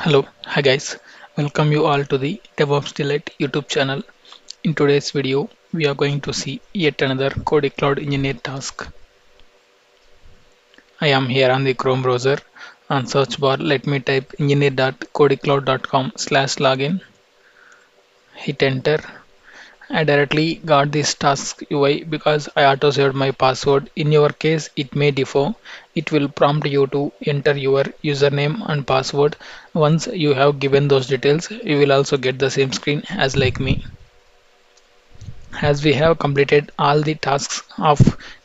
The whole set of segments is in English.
Hi guys, welcome you all to the DevOps Delight YouTube channel. In today's video, we are going to see yet another Code Cloud Engineer task. I am here on the Chrome browser. On search bar, let me type engineer.codecloud.com/login. Hit enter. I directly got this task UI because I auto saved my password. In your case, it may differ. It will prompt you to enter your username and password. Once you have given those details, you will also get the same screen as like me. As we have completed all the tasks of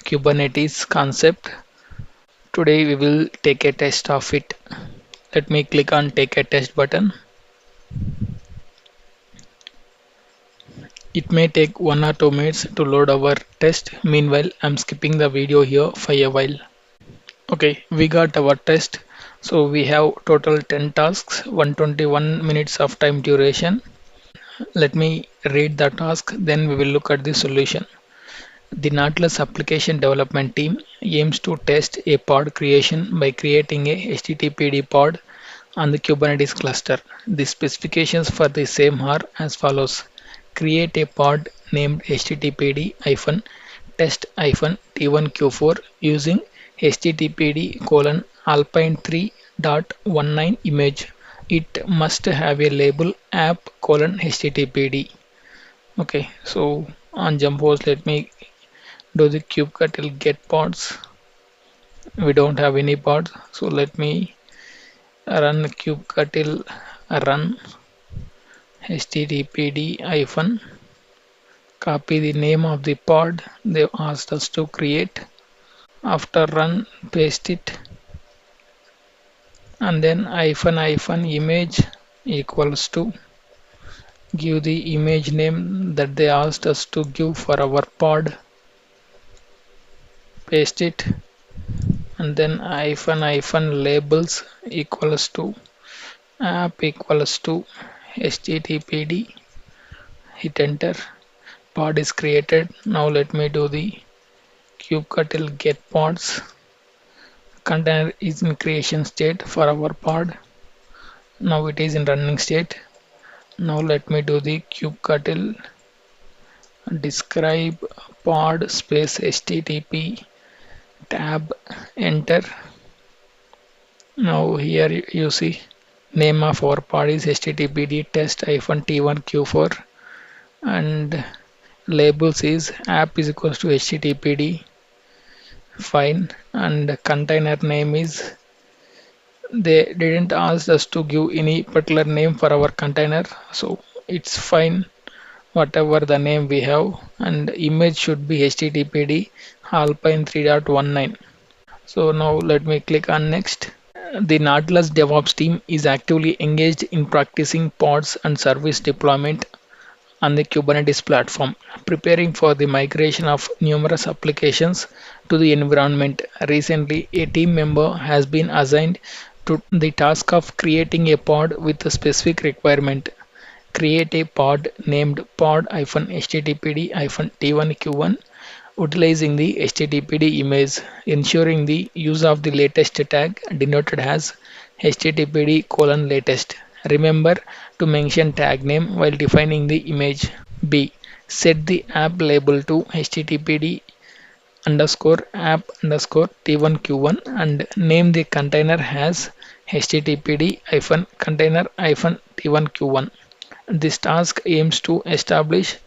Kubernetes concept, today we will take a test of it. Let me click on take a test button. It may take 1 or 2 minutes to load our test. Meanwhile, I'm skipping the video here for a while. Okay, we got our test. So we have total 10 tasks, 121 minutes of time duration. Let me read the task, then we will look at the solution. The Nautilus application development team aims to test a pod creation by creating a HTTPD pod on the Kubernetes cluster. The specifications for the same are as follows. Create a pod named httpd-test-t1q4 using httpd alpine 3.19 image. It must have a label app httpd. Okay, so on Jumphost, let me do the kubectl get pods. We don't have any pods, so let me run kubectl run httpd hyphen copy the name of the pod they asked us to create. After run, paste it, and then hyphen image equals to give the image name that they asked us to give for our pod. Paste it, and then hyphen labels equals to app equals to httpd. Hit enter. Pod is created. Now let me do the kubectl get pods. Container is in creation state for our pod. Now it is in running state. Now let me do the kubectl describe pod space http tab. Enter. Now here you see name of our pod is httpd test-t1q4 and labels is app is equals to httpd. Fine. And container name is, they didn't ask us to give any particular name for our container, so it's fine whatever the name we have. And image should be httpd alpine 3.19. So now let me click on next. The Nautilus DevOps team is actively engaged in practicing pods and service deployment on the Kubernetes platform, preparing for the migration of numerous applications to the environment. Recently, a team member has been assigned to the task of creating a pod with a specific requirement. Create a pod named pod-httpd-t1q1 utilizing the httpd image, ensuring the use of the latest tag denoted as httpd:/latest. Remember to mention tag name while defining the image. B. Set the app label to httpd underscore app underscore t1q1 and name the container as httpd hyphen container hyphen t1q1. This task aims to establish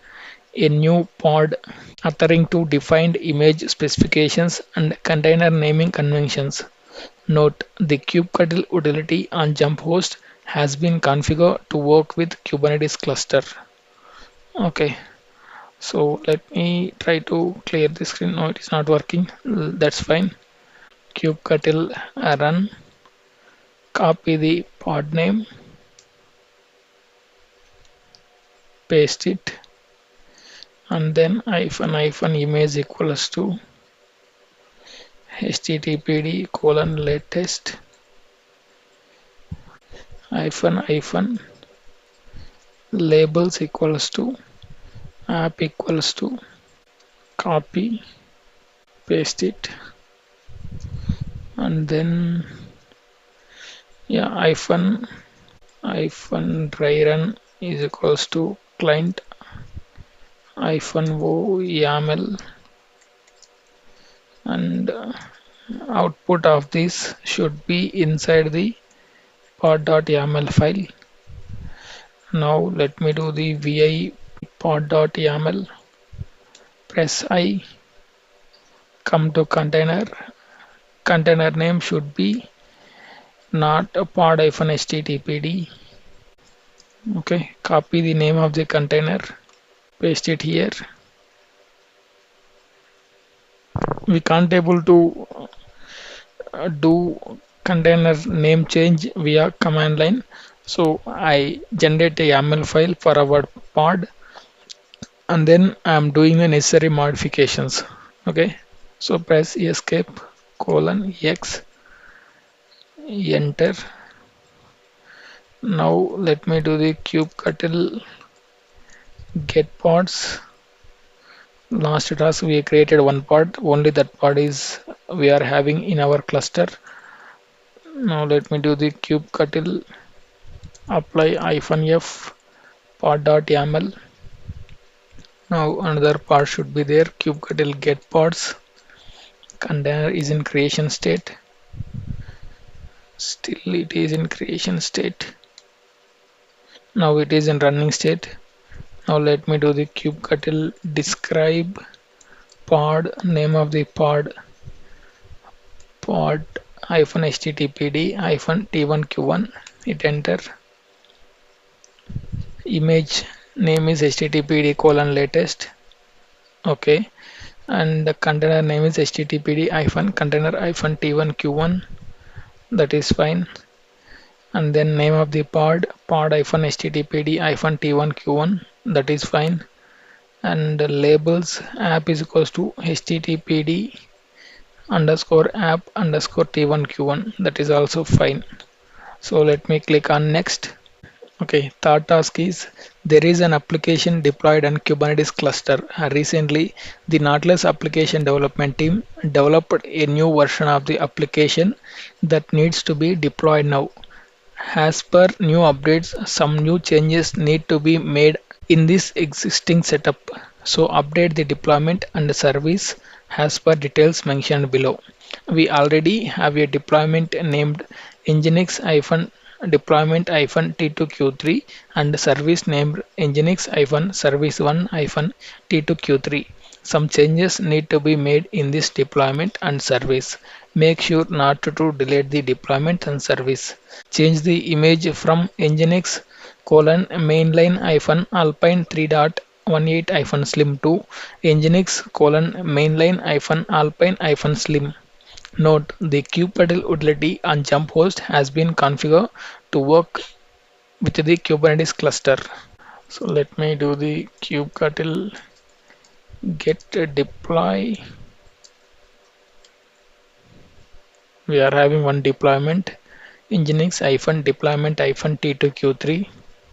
a new pod adhering to defined image specifications and container naming conventions. Note: the kubectl utility on Jumphost has been configured to work with Kubernetes cluster. Okay, so let me try to clear the screen. No, it is not working. That's fine. Kubectl run, copy the pod name, paste it, and then hyphen image equals to httpd:/latest hyphen labels equals to app equals to copy, paste it, and then hyphen hyphen dry run is equals to client hyphen o yaml, and output of this should be inside the pod.yaml file. Now let me do the vi pod.yaml, press I, come to container. Container name should be not a pod-httpd. Okay, copy the name of the container, paste it here. We can't able to do container name change via command line, so I generate a YAML file for our pod, and then I'm doing the necessary modifications. Okay, so press escape :x, enter. Now let me do the kubectl get pods. Last task we created one pod, only that pod is we are having in our cluster. Now let me do the kubectl apply -f pod.yaml. Now another pod should be there, kubectl get pods. Container is in creation state. Still it is in creation state. Now it is in running state. Now let me do the kubectl describe pod, name of the pod -httpd -t1q1, hit enter. Image name is httpd:/latest. Okay, and the container name is httpd -container -t1q1, that is fine. And then name of the pod -httpd -t1q1, that is fine. And the labels app is equals to httpd _app _t1q1, that is also fine. So let me click on next. Okay, third task is there is an application deployed on Kubernetes cluster. Recently, the Nautilus application development team developed a new version of the application that needs to be deployed now. As per new updates, some new changes need to be made in this existing setup. So update the deployment and service as per details mentioned below. We already have a deployment named nginx-deployment-t2q3 and service named nginx-service1-t2q3. Some changes need to be made in this deployment and service. Make sure not to delete the deployment and service. Change the image from nginx mainline-alpine 3.18-slim to nginx mainline-alpine slim. Note: the kubectl utility on jump host has been configured to work with the Kubernetes cluster. So let me do the kubectl get deploy. We are having one deployment, nginx-deployment-t2q3.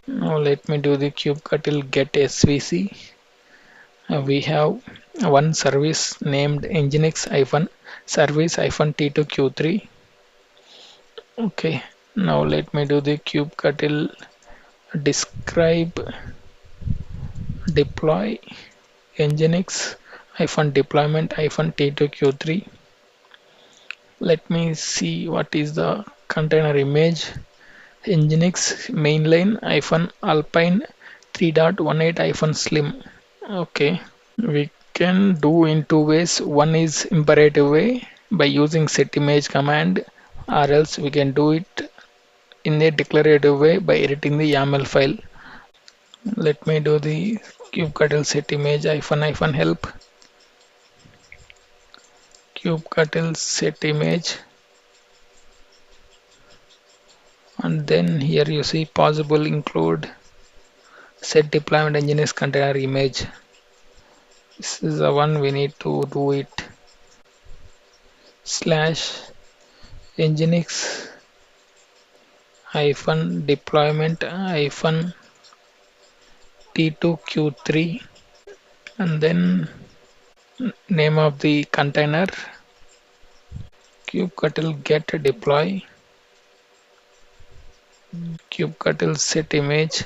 Now let me do the kubectl get svc. We have one service named nginx-service-t2q3. Okay, now let me do the kubectl describe deploy nginx-deployment-t2q3. Let me see what is the container image. Nginx mainline-alpine 3.18-slim. Okay, we can do in two ways. One is imperative way by using set image command, or else we can do it in a declarative way by editing the YAML file. Let me do the kubectl set image -help kubectl set image, and then here you see possible include set deployment nginx container image. This is the one we need to do it. /nginx-deployment-t2q3, and then name of the container kubectl get deploy, kubectl set image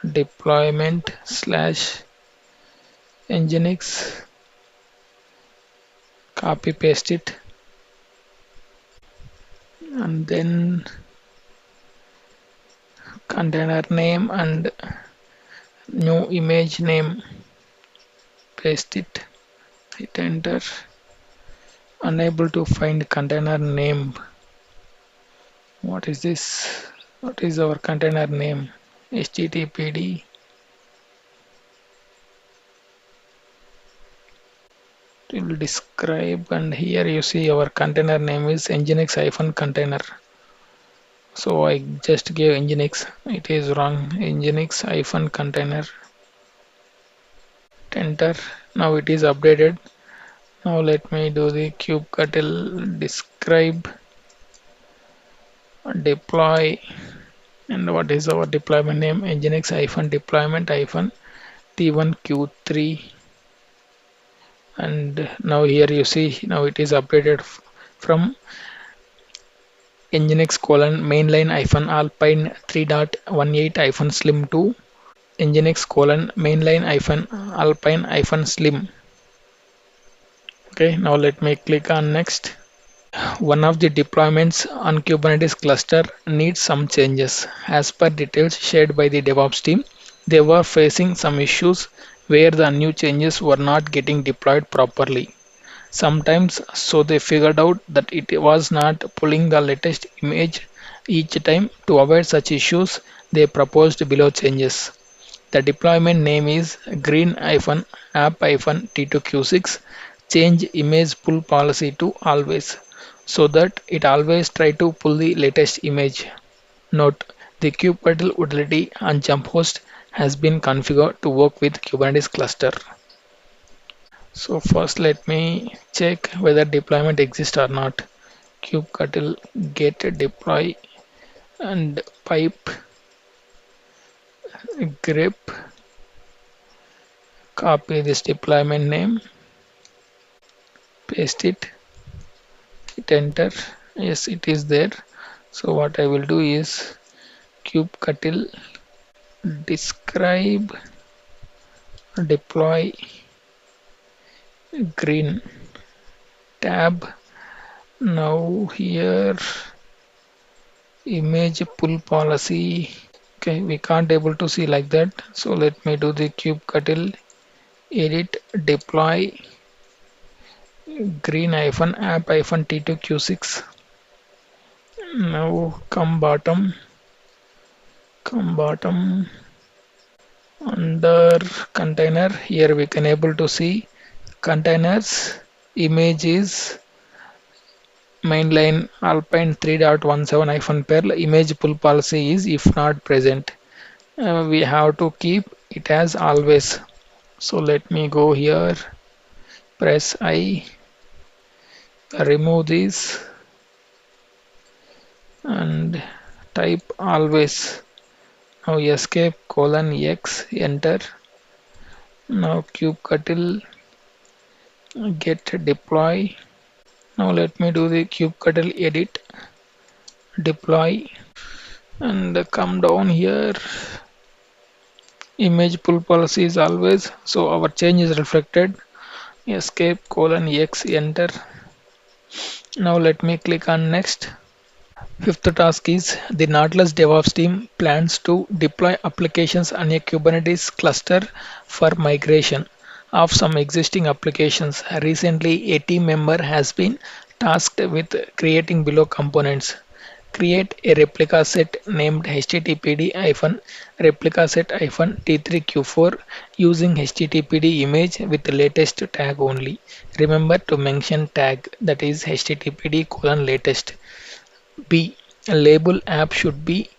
deployment slash nginx, copy paste it, and then container name and new image name, paste it, hit enter. Unable to find container name. What is this? What is our container name? httpd. It will describe, and here you see our container name is nginx-container. So I just gave nginx. It is wrong. nginx-container. Enter. Now it is updated. Now let me do the kubectl describe deploy, and what is our deployment name? nginx-deployment t1q3. And now here you see, now it is updated from nginx colon mainline alpine 3.18 slim to nginx colon mainline alpine slim. Okay, now let me click on next. One of the deployments on Kubernetes cluster needs some changes. As per details shared by the DevOps team, they were facing some issues where the new changes were not getting deployed properly. Sometimes, so they figured out that it was not pulling the latest image each time. To avoid such issues, they proposed below changes. The deployment name is green-app-t2q6. Change image pull policy to always, so that it always try to pull the latest image. Note: the kubectl utility on jump host has been configured to work with Kubernetes cluster. So first let me check whether deployment exists or not. Kubectl get deploy and pipe grep, copy this deployment name, paste it, hit enter. Yes, it is there. So what I will do is kubectl describe deploy green tab. Now here image pull policy. Okay, we can't able to see like that. So let me do the kubectl edit deploy green-app-t2q6. Now come bottom under container. Here we can able to see containers image is mainline alpine 3.17-perl. Image pull policy is if not present. We have to keep it as always. So let me go here, press I, remove this and type always. Now escape :x, enter. Now kubectl get deploy. Now let me do the kubectl edit deploy and come down here. Image pull policy is always, so our change is reflected. Escape :x, enter. Now let me click on next. Fifth task is the Nautilus DevOps team plans to deploy applications on a Kubernetes cluster for migration of some existing applications. Recently, a team member has been tasked with creating below components. Create a replica set named httpd-replica set-t3q4 using httpd image with the latest tag only. Remember to mention tag, that is httpd:/latest. B. Label app should be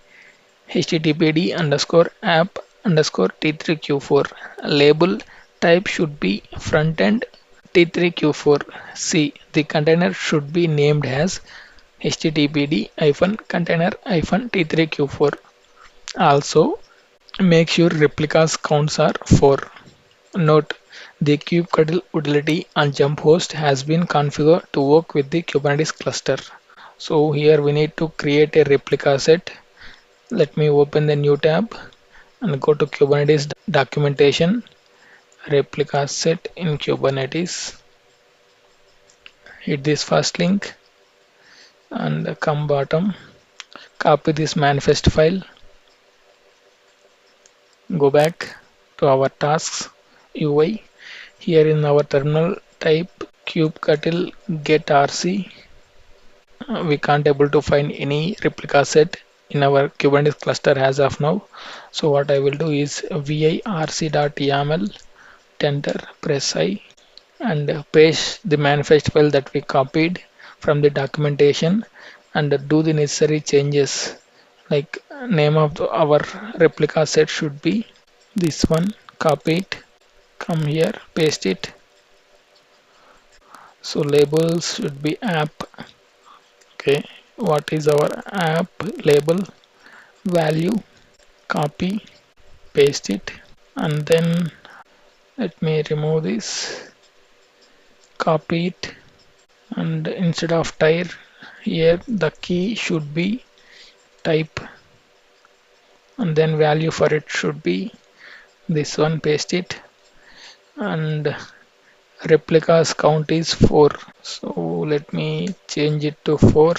httpd_app_t3q4. Label type should be frontend t3q4. C. The container should be named as httpd-container-t3q4. Also, make sure replicas counts are 4. Note: the kubectl utility on jump host has been configured to work with the Kubernetes cluster. So here we need to create a replica set. Let me open the new tab and go to Kubernetes documentation, replica set in Kubernetes. Hit this first link and come bottom. Copy this manifest file. Go back to our tasks UI. Here in our terminal, type kubectl get rc. We can't able to find any replica set in our Kubernetes cluster as of now. So what I will do is virc.yaml, enter, press I, and paste the manifest file that we copied from the documentation and do the necessary changes. Like name of our replica set should be this one. Copy it, come here, paste it. So labels should be app. Okay, what is our app label? Value, copy, paste it, and then let me remove this, copy it, and instead of tire here the key should be type, and then value for it should be this one. Paste it, and replicas count is 4, so let me change it to 4.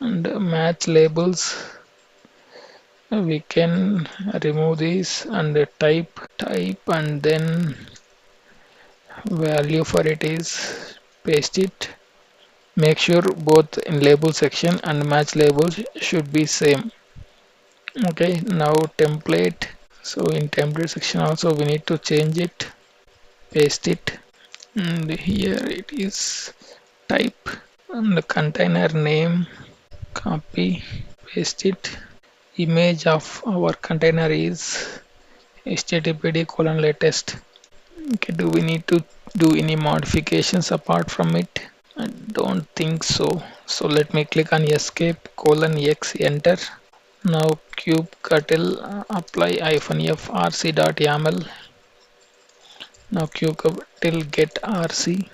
And match labels, we can remove this and type and then value for it is paste it. Make sure both in label section and match labels should be same. Okay, now template. So in template section also we need to change it, paste it, and here it is type, and the container name, copy, paste it. Image of our container is httpd:/latest. Okay, do we need to do any modifications apart from it? I don't think so. So let me click on escape :x, enter. Now kubectl apply -f rc.yaml. Now kubectl get rc,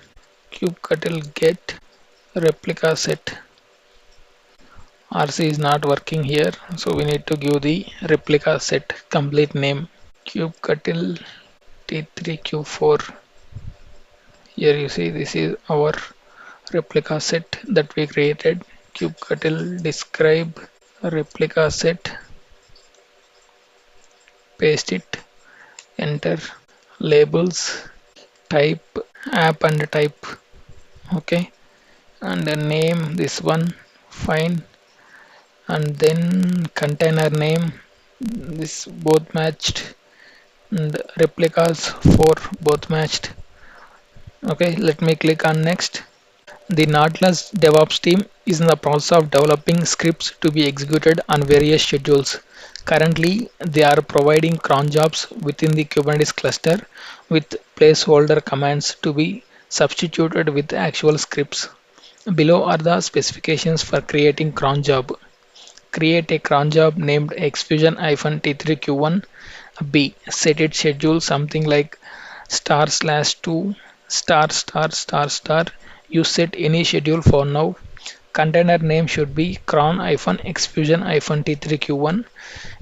kubectl get replica set. RC is not working here, so we need to give the replica set complete name. Kubectl T3Q4. Here you see this is our replica set that we created. Kubectl describe replica set, paste it, enter. Labels, type app and type. Okay, and the name this one, fine, and then container name, this both matched, and replicas 4 both matched. Okay, let me click on next. The Nautilus DevOps team is in the process of developing scripts to be executed on various schedules. Currently, they are providing cron jobs within the Kubernetes cluster with placeholder commands to be substituted with actual scripts. Below are the specifications for creating cron job. Create a cron job named xfusion-t3q1. B. Set its schedule something like */2 *****. You set any schedule for now. Container name should be cron-xfusion-t3q1.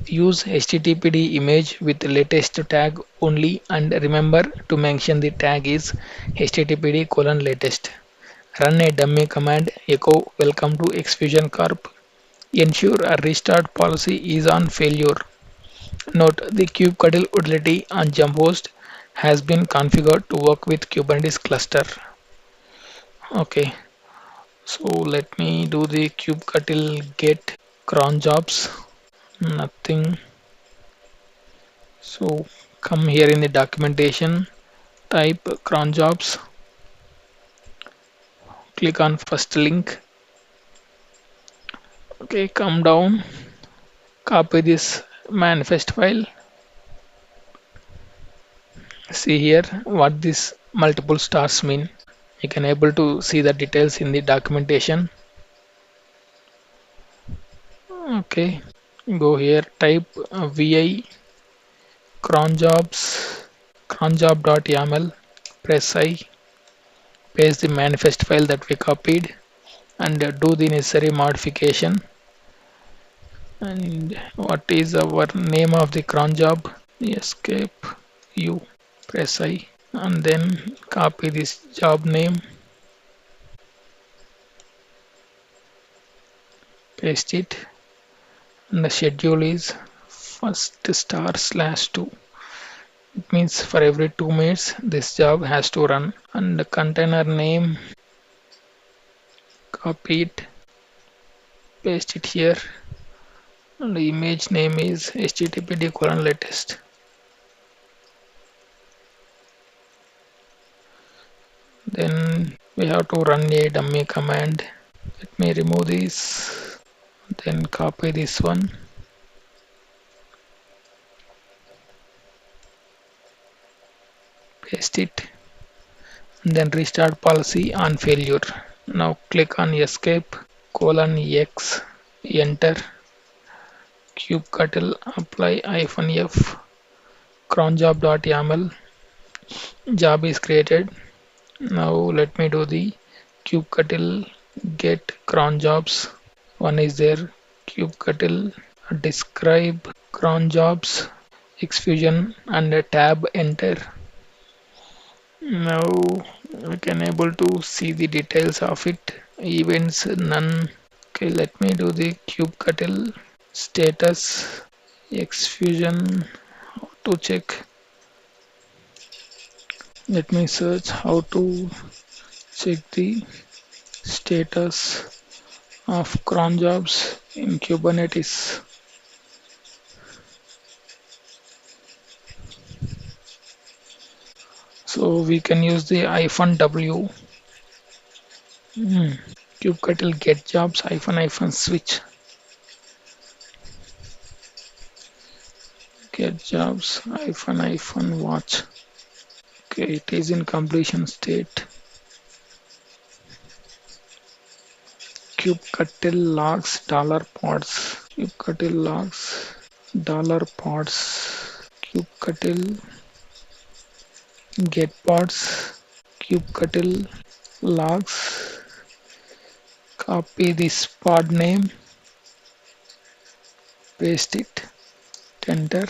Use httpd image with latest tag only, and remember to mention the tag is httpd:/latest. Run a dummy command echo welcome to Xfusion Corp. Ensure a restart policy is on failure. Note the kubectl utility on JumpHost has been configured to work with Kubernetes cluster. Okay, so let me do the kubectl get cron jobs. Nothing. So come here in the documentation, type cron jobs, click on first link. Okay, come down, copy this manifest file. See here what this multiple stars mean. You can able to see the details in the documentation. Okay, go here, type vi cronjob.yaml, press I, paste the manifest file that we copied, and do the necessary modification. And what is our name of the cron job? Escape U, press I, and then copy this job name, paste it, and the schedule is first star slash 2. It means for every 2 minutes this job has to run. And the container name, copy it, paste it here, and the image name is httpd:/latest. Then we have to run a dummy command. Let me remove this, then copy this one, paste it, and then restart policy on failure. Now click on escape :x, enter, kubectl apply -f, cronjob.yaml, job is created. Now let me do the kubectl get cron jobs. One is there, kubectl describe cron jobs, xfusion, and a tab, enter. Now we can able to see the details of it. Events none. Okay, let me do the kubectl status xfusion. How to check? Let me search how to check the status of cron jobs in Kubernetes. So we can use the -w kubectl get jobs -switch get jobs -watch. Okay, it is in completion state. Kubectl logs $pods, kubectl logs $pods, kubectl get pods, kubectl logs, copy this pod name, paste it, enter.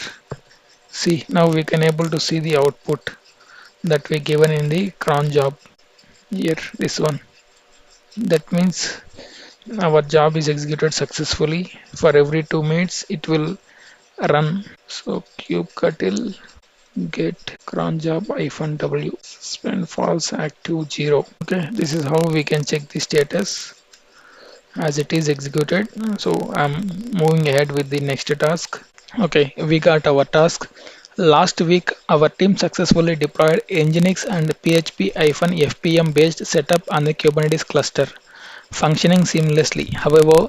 See, now we can able to see the output that we given in the cron job. Here, this one. That means our job is executed successfully. For every 2 minutes it will run. So kubectl get cron job -w, suspend false active 0. Okay, this is how we can check the status as it is executed. So I'm moving ahead with the next task. Okay, we got our task. Last week our team successfully deployed Nginx and PHP-FPM based setup on the Kubernetes cluster, functioning seamlessly. However,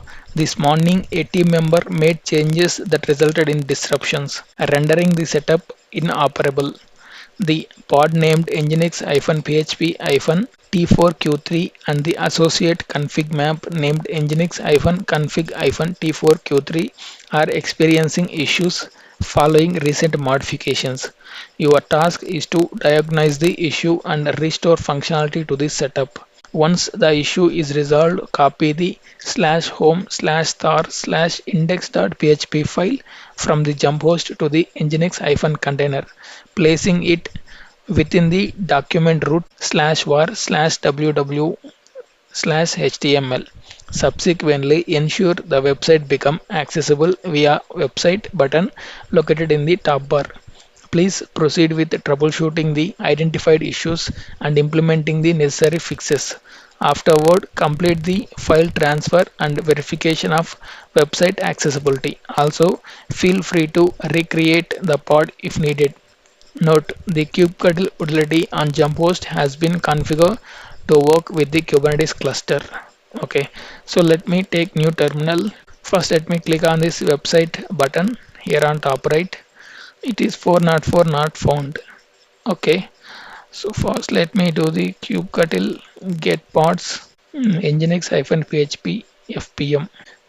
this morning a team member made changes that resulted in disruptions, rendering the setup inoperable. The pod named Nginx-PHP-T4Q3 and the associate config map named Nginx-config-T4Q3 are experiencing issues following recent modifications. Your task is to diagnose the issue and restore functionality to the setup. Once the issue is resolved, copy the /home/star/index.php file from the jump host to the Nginx container, placing it within the document root /var/www/html. Subsequently, ensure the website become accessible via website button located in the top bar. Please proceed with troubleshooting the identified issues and implementing the necessary fixes. Afterward, complete the file transfer and verification of website accessibility. Also, feel free to recreate the pod if needed. Note: the kubectl utility on jump host has been configured to work with the Kubernetes cluster. Okay, so let me take new terminal. First, let me click on this website button here on top right. It is 404 not found. Okay, so first let me do the kubectl get pods nginx-php fpm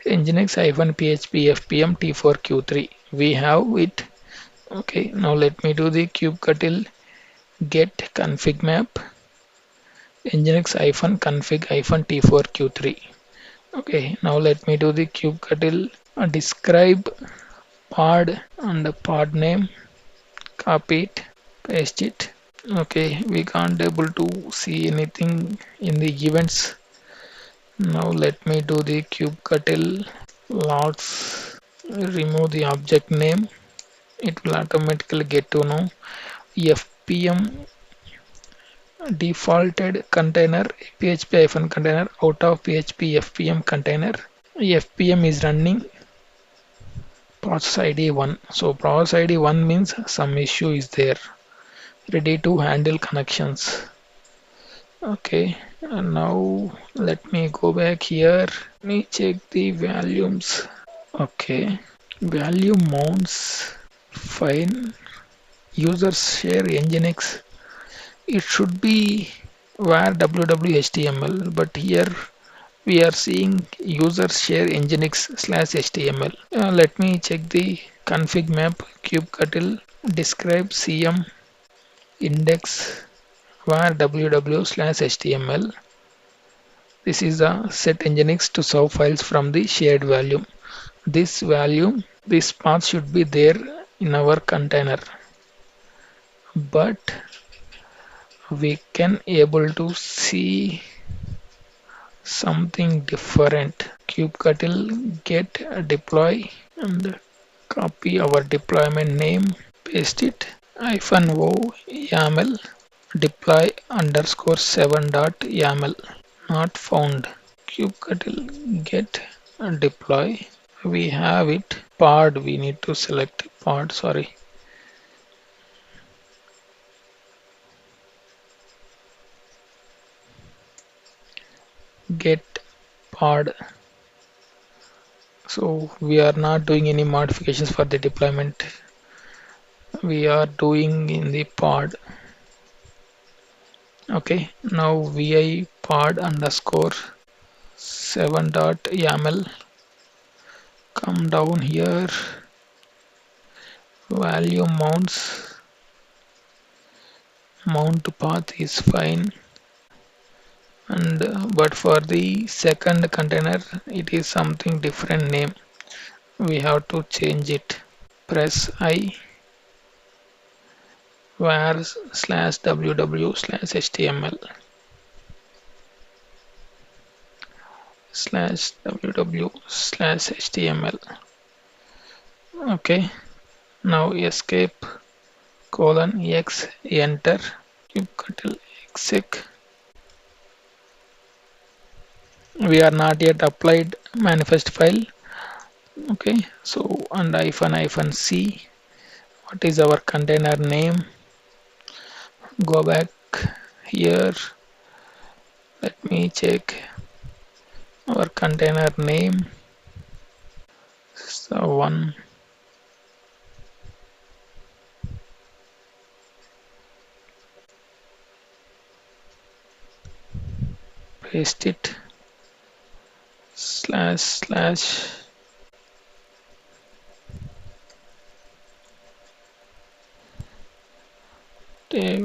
nginx-php fpm t4q3. We have it. Okay, now let me do the kubectl get config map nginx-config-t4q3. Okay, now let me do the kubectl describe pod and the pod name, copy it, paste it. Okay, we can't able to see anything in the events. Now let me do the kubectl logs, remove the object name. It will automatically get to know fpm defaulted container php-container out of php fpm container. fpm is running process id 1. So process id 1 means some issue is there, ready to handle connections. Okay, and now let me go back here. Let me check the volumes. Okay, volume mounts fine. User share nginx. It should be var www.html, but here we are seeing user share nginx/html. Let me check the config map. Kubectl describe cm index var www/html. This is a set nginx to serve files from the shared volume. This path should be there in our container, but we can able to see something different. Kubectl get deploy and copy our deployment name, paste it, -o yaml deploy _7.yaml not found. Kubectl get deploy. We have it. Pod, we need to select pod, sorry. Get pod. So we are not doing any modifications for the deployment. We are doing in the pod. Okay, now vi pod _7.yaml. Come down here. Volume mounts. Mount path is fine. And but for the second container it is something different name. We have to change it. Press I var/www/html /www/html. Okay, now escape :x enter kubectl exec. We are not yet applied manifest file. Okay, so and -c, what is our container name? Go back here, let me check our container name. So one, paste it //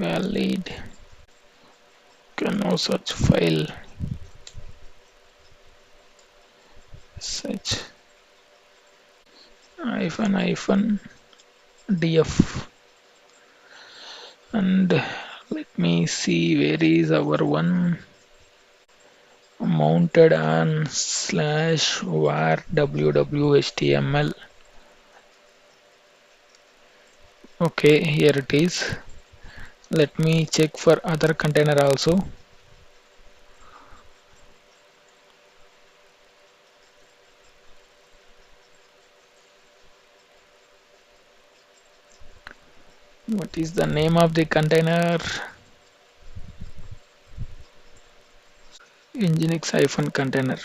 valid no such file such -df. And let me see where is our one mounted on /var www.html. Okay, here it is. Let me check for other container also. What is the name of the container? Nginx -container.